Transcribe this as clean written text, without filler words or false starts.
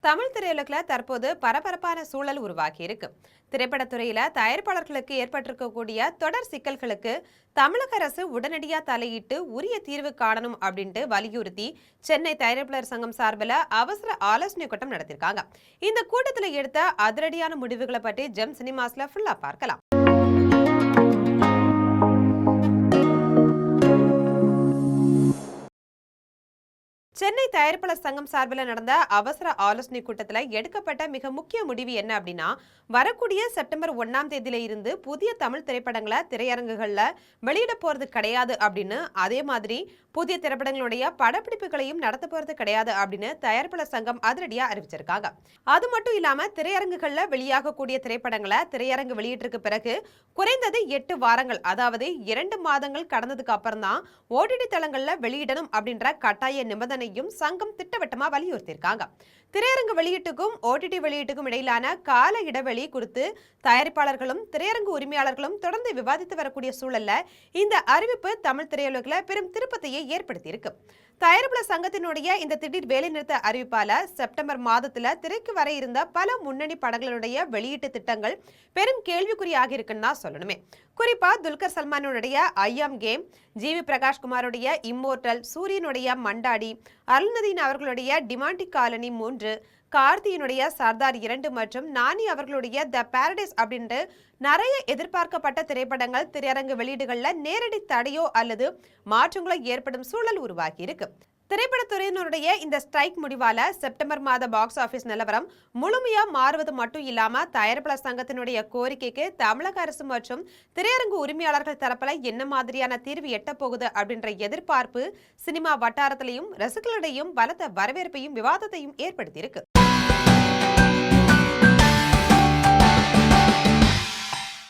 தமிழ் திரையுலகில் தற்போது பரபரப்பான சூழல் உருவாகி இருக்கு. திரைப்படத்துறையில தயாரிப்பாளர்களுக்கு ஏற்பட்டிருக்கக்கூடிய தொடர் சிக்கல்களுக்கு தமிழக அரசு உடனடியா தலையிட்டு உரிய தீர்வு காணணும் அப்படின்ட்டு வலியுறுத்தி சென்னை தயாரிப்பாளர் சங்கம் சார்பில் அவசர ஆலோசனை கூட்டம் நடத்திருக்காங்க. இந்த கூட்டத்தில் எடுத்த அதிரடியான முடிவுகளை பற்றி ஜெம் சினிமாஸ்ல ஃபுல்லா பார்க்கலாம். சென்னை தயாரிப்பாளர் சங்கம் சார்பில் நடந்த அவசர ஆலோசனை கூட்டத்தில் எடுக்கப்பட்ட மிக முக்கிய முடிவு என்ன அப்படின்னா, வரக்கூடிய செப்டம்பர் 1ஆம் தேதியில இருந்து புதிய தமிழ் திரைப்படங்களை திரையரங்குகள்ல வெளியிட போறது கிடையாது அப்படின்னு, அதே மாதிரி புதிய திரைப்படங்களுடைய படப்பிடிப்புகளையும் நடத்த போறது கிடையாது அப்படின்னு தயாரிப்பாளர் சங்கம் அதிரடியா அறிவிச்சிருக்காங்க. அது மட்டும் இல்லாம திரையரங்குகள்ல வெளியாகக்கூடிய திரைப்படங்களை திரையரங்கு வெளியீட்டிற்கு பிறகு குறைந்தது 8 வாரங்கள், அதாவது 2 மாதங்கள் கடந்ததுக்கு அப்புறம் தான் ஓடிடி தளங்கள்ல வெளியிடணும் அப்படின்ற கட்டாய நிபந்தனை சங்கம் திட்டவட்டமா வலியுறுத்தியிருக்காங்க. திரையரங்கு வெளியீட்டுக்கும் ஓடிடி வெளியீட்டுக்கும் இடையிலான கால இடைவெளி குறித்து தயாரிப்பாளர்களும் திரையரங்கு உரிமையாளர்களும் தொடர்ந்து விவாதித்து வரக்கூடிய சூழல்ல இந்த அறிவிப்பு தமிழ் திரையுலகில் பெரும் திருப்பத்தையே ஏற்படுத்தி இருக்கு. தயாரிப்பாளர் சங்கத்தினுடைய இந்த திடீர் வேலைநிறுத்த அறிவிப்பால செப்டம்பர் மாதத்துல திரைக்கு வர இருந்த பல முன்னணி படங்களுடைய வெளியீட்டு திட்டங்கள் பெரும் கேள்விக்குறியாக இருக்குன்னு தான் சொல்லணுமே. குறிப்பா துல்கர் சல்மானுடைய ஐயாம் கேம், ஜிவி பிரகாஷ் குமாருடைய இம்மோர்டல், சூரியனுடைய மண்டாடி, அருள்நதீன் அவர்களுடைய டிமாண்டிக் காலனி 3, கார்த்தியினுடைய சர்தார் 2 மற்றும் நானி அவர்களுடைய த பாரடைஸ் அப்படின்ட்டு நிறைய எதிர்பார்க்கப்பட்ட திரைப்படங்கள் திரையரங்கு வெளியீடுகள்ல நேரடி தடையோ அல்லது மாற்றங்களோ ஏற்படும் சூழல் உருவாகி இருக்கு. திரைப்படத்துறையினருடைய இந்த ஸ்ட்ரைக் முடிவால செப்டம்பர் மாத பாக்ஸ் ஆபீஸ் நிலவரம் முழுமையா மாறுவது மட்டும் இல்லாம தயாரிப்பாளர் சங்கத்தினுடைய கோரிக்கைக்கு தமிழக அரசு மற்றும் திரையரங்கு உரிமையாளர்கள் தரப்புல என்ன மாதிரியான தீர்வு எட்ட போகுது அப்படின்ற எதிர்பார்ப்பு சினிமா வட்டாரத்திலையும் ரசிகர்களிடையும் பலத்த வரவேற்பையும் விவாதத்தையும் ஏற்படுத்தி இருக்கு.